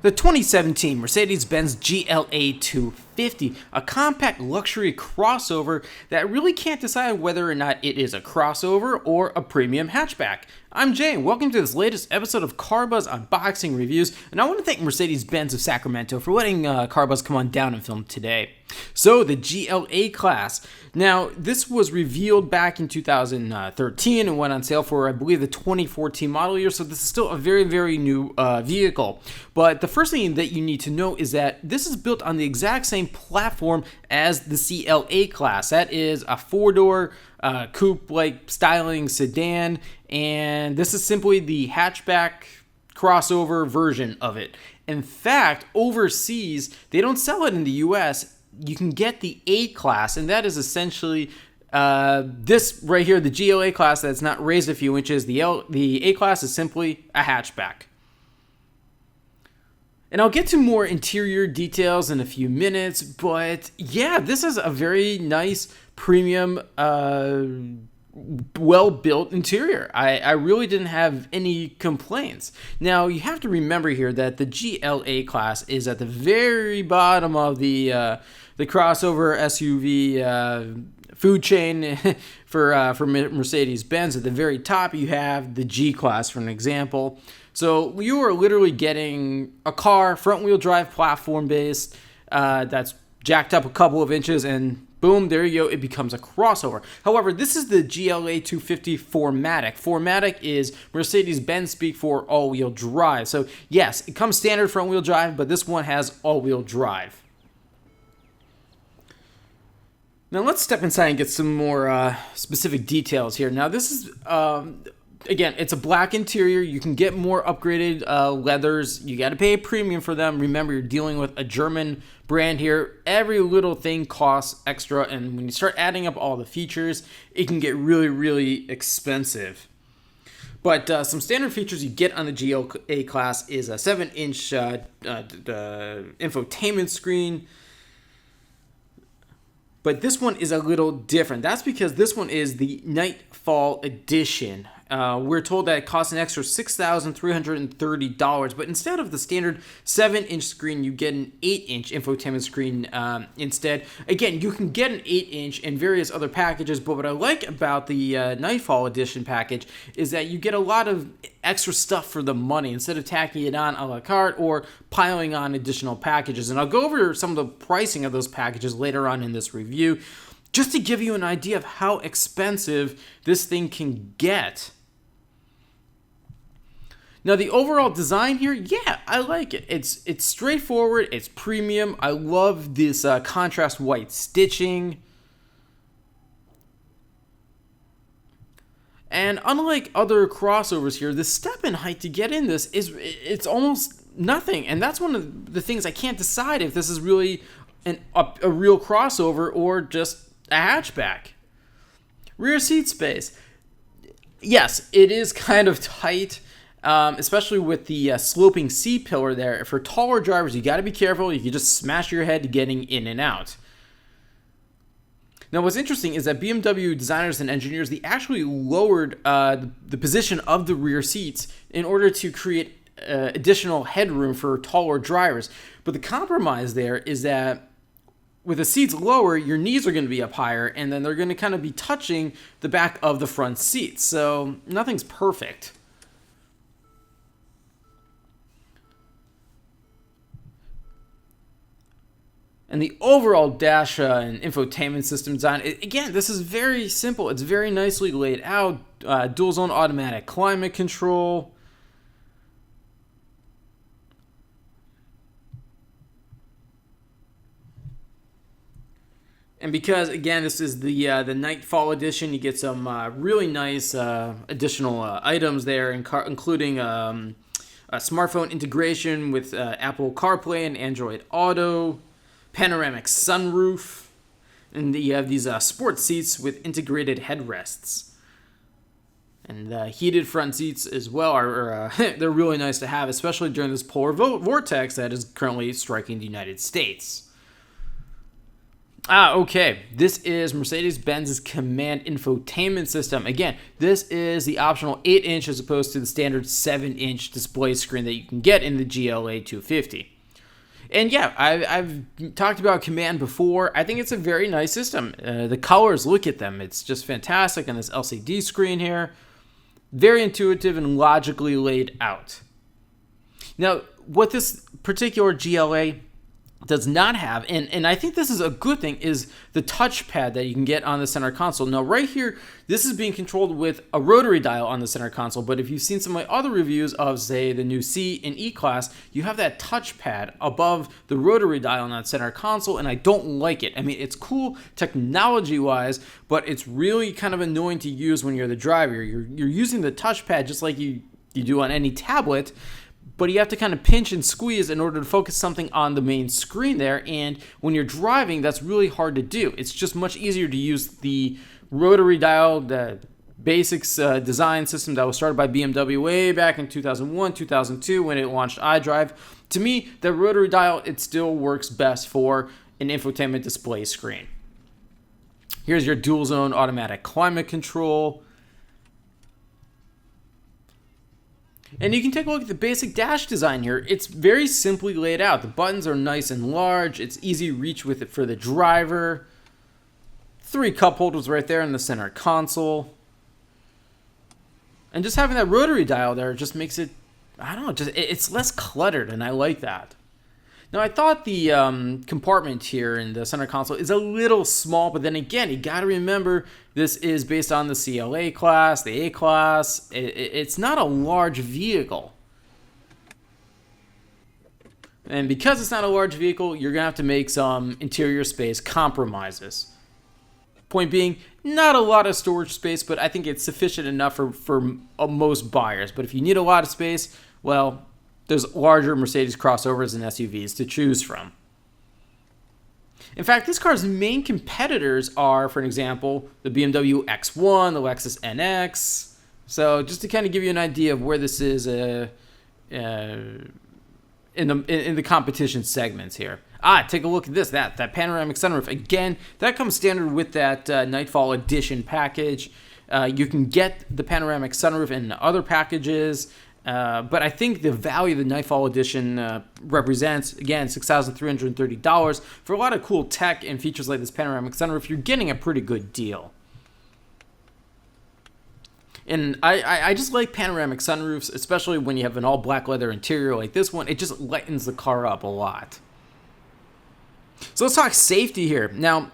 The 2017 Mercedes-Benz GLA250, a compact luxury crossover that really can't decide whether or not it is a crossover or a premium hatchback. I'm Jay, and welcome to this latest episode of Car Buzz Unboxing Reviews, and I want to thank Mercedes-Benz of Sacramento for letting Car Buzz come on down and film today. So, the GLA-Class. Now, this was revealed back in 2013 and went on sale for, I believe, the 2014 model year, so this is still a very, very new vehicle. But the first thing that you need to know is that this is built on the exact same platform as the CLA-Class. That is a four-door coupe-like styling sedan, and this is simply the hatchback crossover version of it. In fact, overseas, they don't sell it in the US. You can get the A-Class, and that is essentially this right here, the GLA-Class that's not raised a few inches. The A-Class is simply a hatchback. And I'll get to more interior details in a few minutes, but yeah, this is a very nice, premium, well-built interior. I really didn't have any complaints. Now, you have to remember here that the GLA-Class is at the very bottom of the crossover SUV food chain for Mercedes-Benz. At the very top, you have the G-Class, for an example. So you are literally getting a car, front-wheel drive platform-based, that's jacked up a couple of inches, and boom, there you go, it becomes a crossover. However, this is the GLA250 4MATIC. 4MATIC is Mercedes-Benz speak for all-wheel drive. So yes, it comes standard front-wheel drive, but this one has all-wheel drive. Now let's step inside and get some more specific details here. Now this is, again, it's a black interior. You can get more upgraded leathers. You got to pay a premium for them. Remember, you're dealing with a German brand here. Every little thing costs extra, and when you start adding up all the features, it can get really, really expensive. But some standard features you get on the GLA-Class is a 7-inch infotainment screen. But this one is a little different. That's because this one is the Nightfall Edition. We're told that it costs an extra $6,330, but instead of the standard 7-inch screen, you get an 8-inch infotainment screen instead. Again, you can get an 8-inch in various other packages, but what I like about the Nightfall Edition package is that you get a lot of extra stuff for the money instead of tacking it on a la carte or piling on additional packages. And I'll go over some of the pricing of those packages later on in this review, just to give you an idea of how expensive this thing can get. Now, the overall design here, yeah, I like it. It's straightforward. It's premium. I love this contrast white stitching. And unlike other crossovers here, the step-in height to get in this it's almost nothing. And that's one of the things I can't decide if this is really a real crossover or just a hatchback. Rear seat space. Yes, it is kind of tight. Especially with the sloping C-pillar there. For taller drivers, you got to be careful. You can just smash your head getting in and out. Now, what's interesting is that BMW designers and engineers, they actually lowered the position of the rear seats in order to create additional headroom for taller drivers. But the compromise there is that with the seats lower, your knees are going to be up higher, and then they're going to kind of be touching the back of the front seats. So nothing's perfect. And the overall dash and infotainment system design, again, this is very simple. It's very nicely laid out. Dual zone automatic climate control. And because, again, this is the Nightfall Edition, you get some really nice additional items there, including a smartphone integration with Apple CarPlay and Android Auto. Panoramic sunroof, and you have these sport seats with integrated headrests. And heated front seats as well they're really nice to have, especially during this polar vortex that is currently striking the United States. Okay. This is Mercedes-Benz's Command Infotainment System. Again, this is the optional 8-inch as opposed to the standard 7-inch display screen that you can get in the GLA250. And yeah, I've talked about Command before. I think it's a very nice system. The colors, look at them. It's just fantastic on this LCD screen here. Very intuitive and logically laid out. Now, what this particular GLA does not have, and I think this is a good thing, is the touchpad that you can get on the center console. Now, right here, this is being controlled with a rotary dial on the center console, but if you've seen some of my other reviews of, say, the new C and E-Class, you have that touchpad above the rotary dial on that center console, and I don't like it. I mean, it's cool technology-wise, but it's really kind of annoying to use when you're the driver. You're using the touchpad just like you do on any tablet, but you have to kind of pinch and squeeze in order to focus something on the main screen there. And when you're driving, that's really hard to do. It's just much easier to use the rotary dial, the basics design system that was started by BMW way back in 2001, 2002 when it launched iDrive. To me, the rotary dial, it still works best for an infotainment display screen. Here's your dual zone automatic climate control. And you can take a look at the basic dash design here. It's very simply laid out. The buttons are nice and large. It's easy reach with it for the driver. 3 cup holders right there in the center console. And just having that rotary dial there just makes it, I don't know, it's less cluttered, and I like that. Now, I thought the compartment here in the center console is a little small, but then again, you got to remember this is based on the CLA-Class, the A-Class. It's not a large vehicle. And because it's not a large vehicle, you're going to have to make some interior space compromises. Point being, not a lot of storage space, but I think it's sufficient enough for most buyers. But if you need a lot of space, well, there's larger Mercedes crossovers and SUVs to choose from. In fact, this car's main competitors are, for an example, the BMW X1, the Lexus NX. So just to kind of give you an idea of where this is in the competition segments here. Take a look at this, that panoramic sunroof. Again, that comes standard with that Nightfall Edition package. You can get the panoramic sunroof in other packages. But I think the value the Nightfall Edition represents, again, $6,330. For a lot of cool tech and features like this panoramic sunroof, you're getting a pretty good deal. And I just like panoramic sunroofs, especially when you have an all-black leather interior like this one. It just lightens the car up a lot. So let's talk safety here. Now,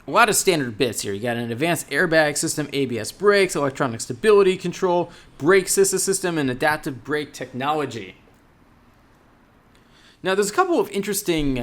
a lot of standard bits here. You got an advanced airbag system, ABS brakes, electronic stability control, brake assist system, and adaptive brake technology. Now, there's a couple of interesting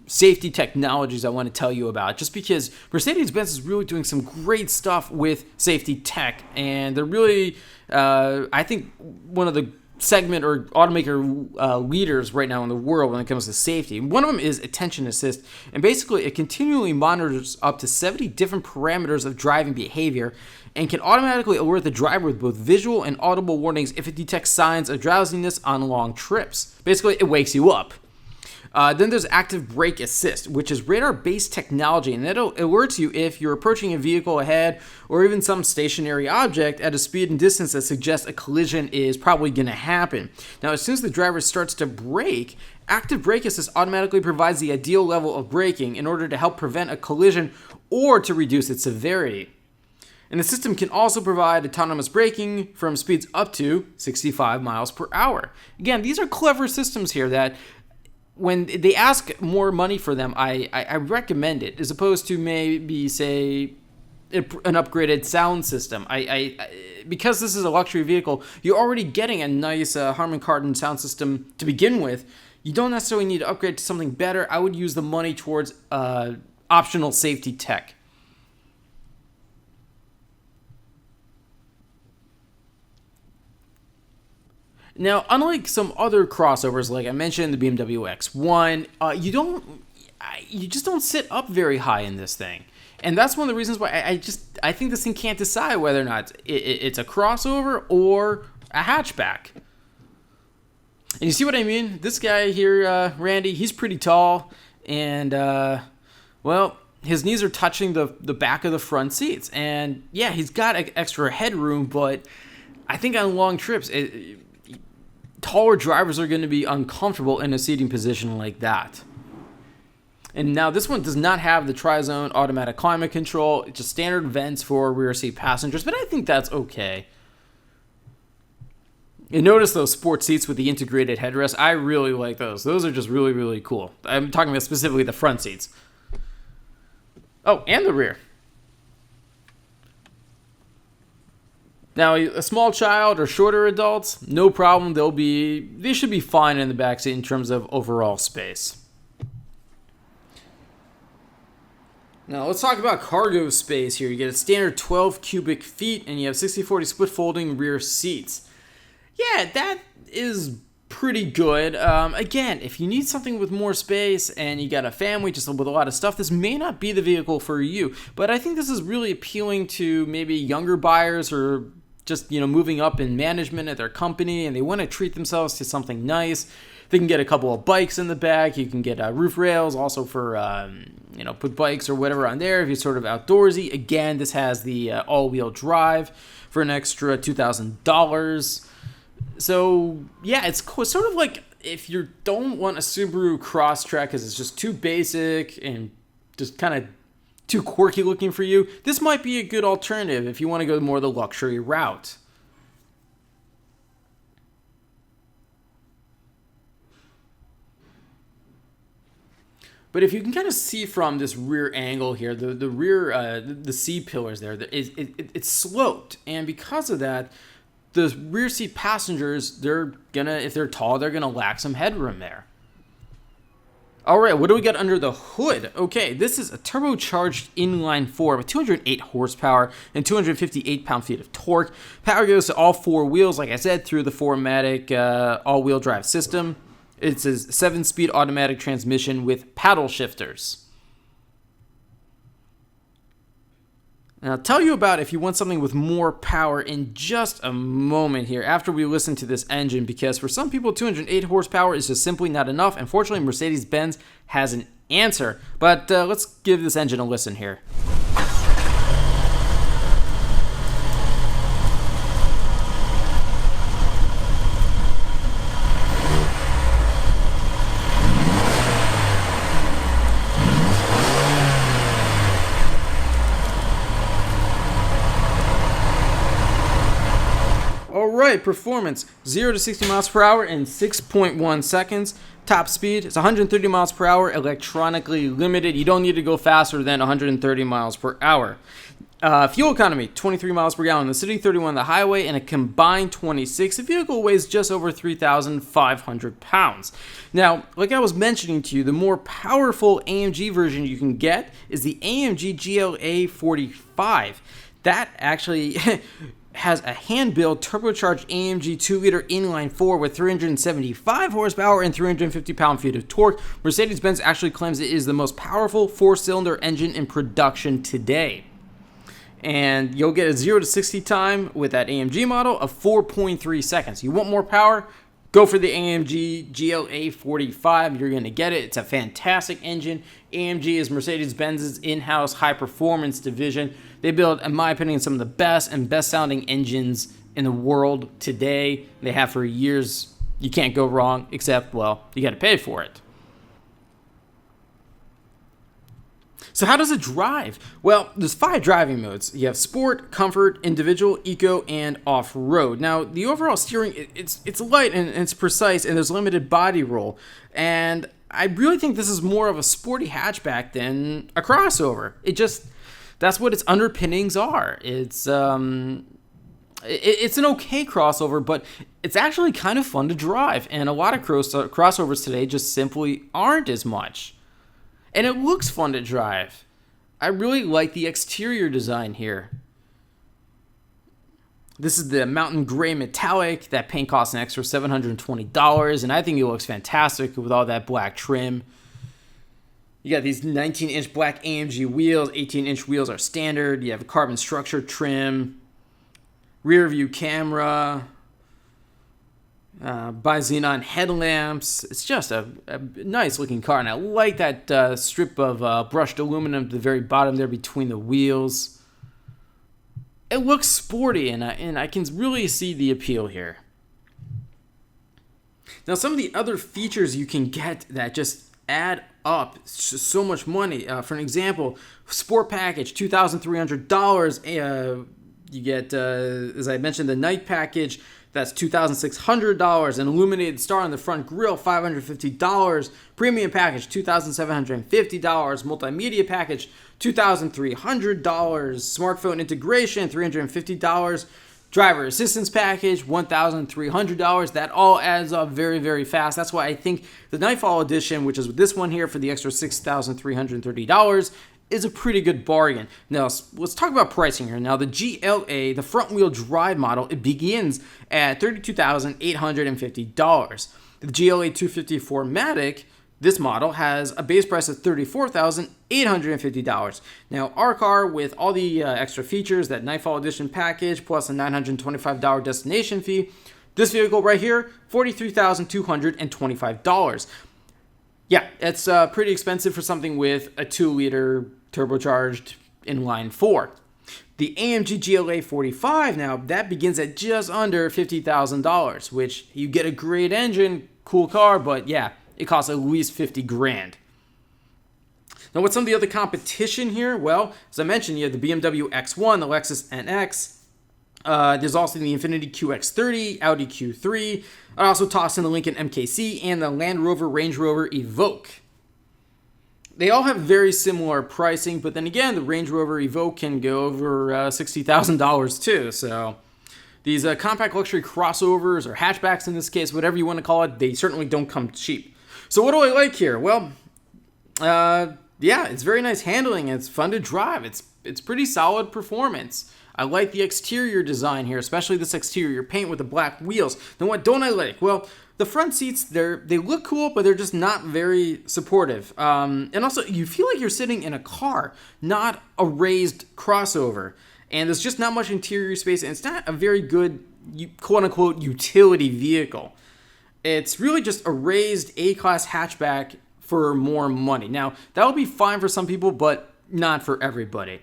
safety technologies I want to tell you about, just because Mercedes-Benz is really doing some great stuff with safety tech, and they're really, I think, one of the segment or automaker leaders right now in the world when it comes to safety. One of them is attention assist, and basically it continually monitors up to 70 different parameters of driving behavior and can automatically alert the driver with both visual and audible warnings if it detects signs of drowsiness on long trips. Basically, it wakes you up. Then there's active brake assist, which is radar-based technology, and it alerts you if you're approaching a vehicle ahead or even some stationary object at a speed and distance that suggests a collision is probably going to happen. Now, as soon as the driver starts to brake, active brake assist automatically provides the ideal level of braking in order to help prevent a collision or to reduce its severity. And the system can also provide autonomous braking from speeds up to 65 miles per hour. Again, these are clever systems here that when they ask more money for them, I recommend it, as opposed to maybe, say, an upgraded sound system. Because this is a luxury vehicle, you're already getting a nice Harman Kardon sound system to begin with. You don't necessarily need to upgrade to something better. I would use the money towards optional safety tech. Now, unlike some other crossovers, like I mentioned, the BMW X1, you just don't sit up very high in this thing, and that's one of the reasons why I think this thing can't decide whether or not it's a crossover or a hatchback. And you see what I mean? This guy here, Randy, he's pretty tall, and well, his knees are touching the back of the front seats. And yeah, he's got extra headroom, but I think on long trips, taller drivers are going to be uncomfortable in a seating position like that. And now this one does not have the tri-zone automatic climate control. It's just standard vents for rear seat passengers, but I think that's okay. And notice those sport seats with the integrated headrest. I really like those. Those are just really, really cool. I'm talking about specifically the front seats. Oh, and the rear. Now, a small child or shorter adults, no problem. They should be fine in the backseat in terms of overall space. Now, let's talk about cargo space here. You get a standard 12 cubic feet, and you have 60/40 split folding rear seats. Yeah, that is pretty good. Again, if you need something with more space and you got a family just with a lot of stuff, this may not be the vehicle for you. But I think this is really appealing to maybe younger buyers or just, moving up in management at their company, and they want to treat themselves to something nice. They can get a couple of bikes in the back. You can get roof rails also for, put bikes or whatever on there if you're sort of outdoorsy. Again, this has the all-wheel drive for an extra $2,000. So, yeah, it's sort of like if you don't want a Subaru Crosstrek because it's just too basic and just kind of too quirky looking for you, this might be a good alternative if you want to go more the luxury route. But if you can kind of see from this rear angle here, the rear, the C-pillars there, it's sloped. And because of that, the rear seat passengers, if they're tall, they're gonna lack some headroom there. All right, what do we got under the hood? Okay, this is a turbocharged inline-four with 208 horsepower and 258 pound-feet of torque. Power goes to all four wheels, like I said, through the 4MATIC all-wheel drive system. It's a 7-speed automatic transmission with paddle shifters. And I'll tell you about if you want something with more power in just a moment here after we listen to this engine, because for some people 208 horsepower is just simply not enough. Unfortunately, Mercedes-Benz has an answer. But let's give this engine a listen here. Alright, performance, 0 to 60 miles per hour in 6.1 seconds. Top speed is 130 miles per hour, electronically limited. You don't need to go faster than 130 miles per hour. Fuel economy, 23 miles per gallon in the city, 31 on the highway, and a combined 26. The vehicle weighs just over 3,500 pounds. Now, like I was mentioning to you, the more powerful AMG version you can get is the AMG GLA-45. That actually has a hand-built turbocharged AMG 2-liter inline-four with 375 horsepower and 350 pound-feet of torque. Mercedes-Benz actually claims it is the most powerful four-cylinder engine in production today. And you'll get a 0 to 60 time with that AMG model of 4.3 seconds. You want more power? Go for the AMG GLA-45. You're going to get it. It's a fantastic engine. AMG is Mercedes-Benz's in-house high-performance division. They build, in my opinion, some of the best and best-sounding engines in the world today. They have for years. You can't go wrong, except, well, you got to pay for it. So how does it drive? Well, there's 5 driving modes. You have Sport, Comfort, Individual, Eco, and Off-Road. Now, the overall steering, it's light and it's precise, and there's limited body roll. And I really think this is more of a sporty hatchback than a crossover. That's what its underpinnings are. It's an okay crossover, but it's actually kind of fun to drive. And a lot of crossovers today just simply aren't as much. And it looks fun to drive. I really like the exterior design here. This is the Mountain Gray Metallic. That paint costs an extra $720, and I think it looks fantastic with all that black trim. You got these 19-inch black AMG wheels. 18-inch wheels are standard. You have a carbon structure trim. Rear view camera. Bi-xenon headlamps. It's just a nice looking car, and I like that strip of brushed aluminum at the very bottom there between the wheels. It looks sporty, and I can really see the appeal here. Now, some of the other features you can get that just add up so much money. For an example, Sport Package, $2,300. You get, as I mentioned, the Night Package. That's $2,600. An illuminated star on the front grille, $550. Premium Package, $2,750. Multimedia Package, $2,300. Smartphone integration, $350. Driver assistance package, $1,300. That all adds up very, very fast. That's why I think the Nightfall Edition, which is this one here for the extra $6,330, is a pretty good bargain. Now, let's talk about pricing here. Now, the GLA, the front-wheel drive model, it begins at $32,850. The GLA250 4MATIC, this model, has a base price of $34,850. Now, our car, with all the extra features, that Nightfall Edition package, plus a $925 destination fee, this vehicle right here, $43,225. Yeah, it's pretty expensive for something with a 2-liter turbocharged inline-four. The AMG GLA45, now, that begins at just under $50,000, which you get a great engine, cool car, but yeah, it costs at least 50 grand. Now, what's some of the other competition here? Well, as I mentioned, you have the BMW X1, the Lexus NX. There's also the Infiniti QX30, Audi Q3. I also tossed in the Lincoln MKC and the Land Rover Range Rover Evoque. They all have very similar pricing, but then again, the Range Rover Evoque can go over $60,000 too. So these compact luxury crossovers, or hatchbacks in this case, whatever you want to call it, they certainly don't come cheap. So what do I like here? Well, yeah, it's very nice handling. It's fun to drive. It's pretty solid performance. I like the exterior design here, especially this exterior paint with the black wheels. Then what don't I like? Well, the front seats, they look cool, but they're just not very supportive. And also, you feel like you're sitting in a car, not a raised crossover. And there's just not much interior space, and it's not a very good, quote-unquote, utility vehicle. It's really just a raised A-Class hatchback for more money. Now, that would be fine for some people, but not for everybody.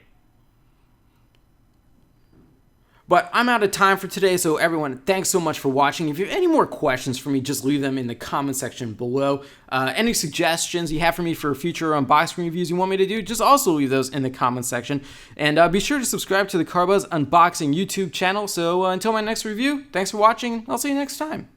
But I'm out of time for today, so everyone, thanks so much for watching. If you have any more questions for me, just leave them in the comment section below. Any suggestions you have for me for future unboxing reviews you want me to do, just also leave those in the comment section. And be sure to subscribe to the CarBuzz Unboxing YouTube channel. So until my next review, thanks for watching. I'll see you next time.